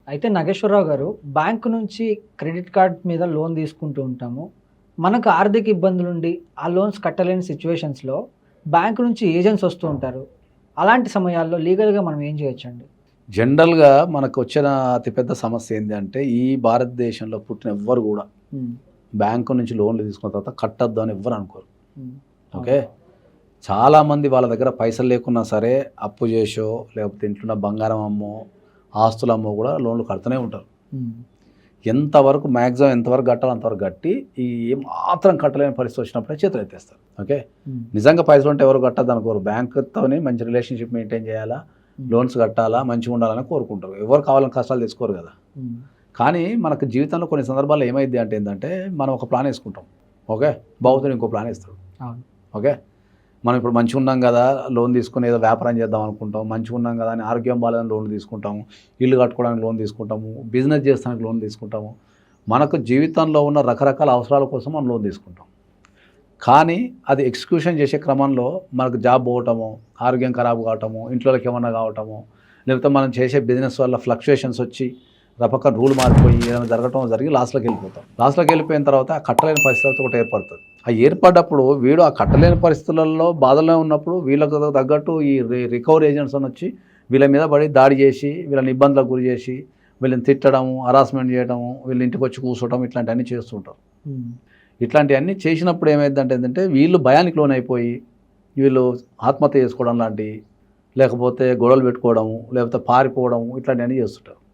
అయితే నాగేశ్వరరావు గారు, బ్యాంకు నుంచి క్రెడిట్ కార్డ్ మీద లోన్ తీసుకుంటూ ఉంటాము. మనకు ఆర్థిక ఇబ్బందులుండి, ఆ లోన్స్ కట్టలేని సిట్యుయేషన్స్‌లో బ్యాంకు నుంచి ఏజెంట్స్ వస్తూ ఉంటారు. అలాంటి సమయాల్లో లీగల్‌గా మనం ఏం చేయొచ్చండి? జనరల్‌గా మనకొచ్చిన అతిపెద్ద సమస్య ఏంది అంటే, ఈ భారతదేశంలో పుట్టిన ఎవ్వరు గూడా హ్మ్. బ్యాంకు నుంచి లోన్‌లు తీసుకున్న తర్వాత కట్టొద్దు అని ఎవ్వరు అనుకోరు. హ్మ్. ఓకే. చాలామంది వాళ్ళ దగ్గర పైసలు లేకున్నా సరే అప్పు చేసో, లేకపోతే ఇంట్లున్న బంగారం అమ్మో, ఆస్తులు అమ్మో కూడా లోన్‌లు కడుతూనే ఉంటారు. హ్మ్. ఎంతవరకు మ్యాక్సిమం ఎంతవరకు కట్టాలో అంతవరకు కట్టి, ఈ ఏమాత్రం కట్టలేని పరిస్థితి వచ్చినప్పుడే చేతులు ఎత్తేస్తారు. ఓకే. హ్మ్. నిజంగా పైసలు ఉంటే ఎవరు కట్టద్దు అనుకోరు. బ్యాంకుతోని మంచి రిలేషన్‌షిప్ మెయింటైన్ చేయాలా, లోన్స్ కట్టాలా, మంచిగా ఉండాలని కోరుకుంటారు. ఎవరు కావాలని కష్టాలు తెచ్చుకోరు కదా. హ్మ్. కానీ మనకు జీవితంలో కొన్ని సందర్భాల్లో ఏమైద్ది అంటే ఏంటంటే, మనం ఒక ప్లాన్ వేసుకుంటాం. ఓకే. భగవంతుడు ఇంకో ప్లాన్ ఇస్తాడు. అవును. ఓకే. మనం ఇప్పుడు మంచిగా ఉన్నాం కదా, లోన్ తీసుకొని ఏదో వ్యాపారం చేద్దాం అనుకుంటాం. మంచిగా ఉన్నాం కదా అని ఆరోగ్యం బాలేదని లోన్ తీసుకుంటాము. ఇల్లు కట్టుకోవడానికి లోన్ తీసుకుంటాము. బిజినెస్ చేస్తానికి లోన్ తీసుకుంటాము. మనకు జీవితంలో ఉన్న రకరకాల అవసరాల కోసం మనం లోన్ తీసుకుంటాం. కానీ అది ఎగ్జిక్యూషన్ చేసే క్రమంలో మనకు జాబ్ పోవటము, ఆరోగ్యం ఖరాబ్ కావటము, ఇంట్లోకి ఏమన్నా కావటము, లేకపోతే మనం చేసే బిజినెస్ వల్ల ఫ్లక్చుయేషన్స్ వచ్చి రపక్క రూల్ మారిపోయి ఏదైనా జరగటం జరిగి లాస్ట్లోకి వెళ్ళిపోతాం. లాస్ట్లోకి వెళ్ళిపోయిన తర్వాత ఆ కట్టలేని పరిస్థితి ఒకటి ఏర్పడుతుంది. ఆ ఏర్పడ్డప్పుడు వీడు ఆ కట్టలేని పరిస్థితులలో బాధలో ఉన్నప్పుడు వీళ్ళకు తగ్గట్టు ఈ రికవరీ ఏజెంట్స్ అని వచ్చి వీళ్ళ మీద పడి దాడి చేసి వీళ్ళని ఇబ్బందులకు గురి చేసి వీళ్ళని తిట్టడము, హరాస్మెంట్ చేయడము, వీళ్ళ ఇంటికి వచ్చి కూర్చోవడం ఇట్లాంటివన్నీ చేస్తుంటారు. హ్మ్. ఇట్లాంటివన్నీ చేసినప్పుడు ఏమైందంటే ఏంటంటే వీళ్ళు భయానికి లోనైపోయి వీళ్ళు ఆత్మహత్య చేసుకోవడం లాంటివి, లేకపోతే గొడవలు పెట్టుకోవడము, లేకపోతే పారిపోవడము ఇట్లాంటివన్నీ చేస్తుంటారు.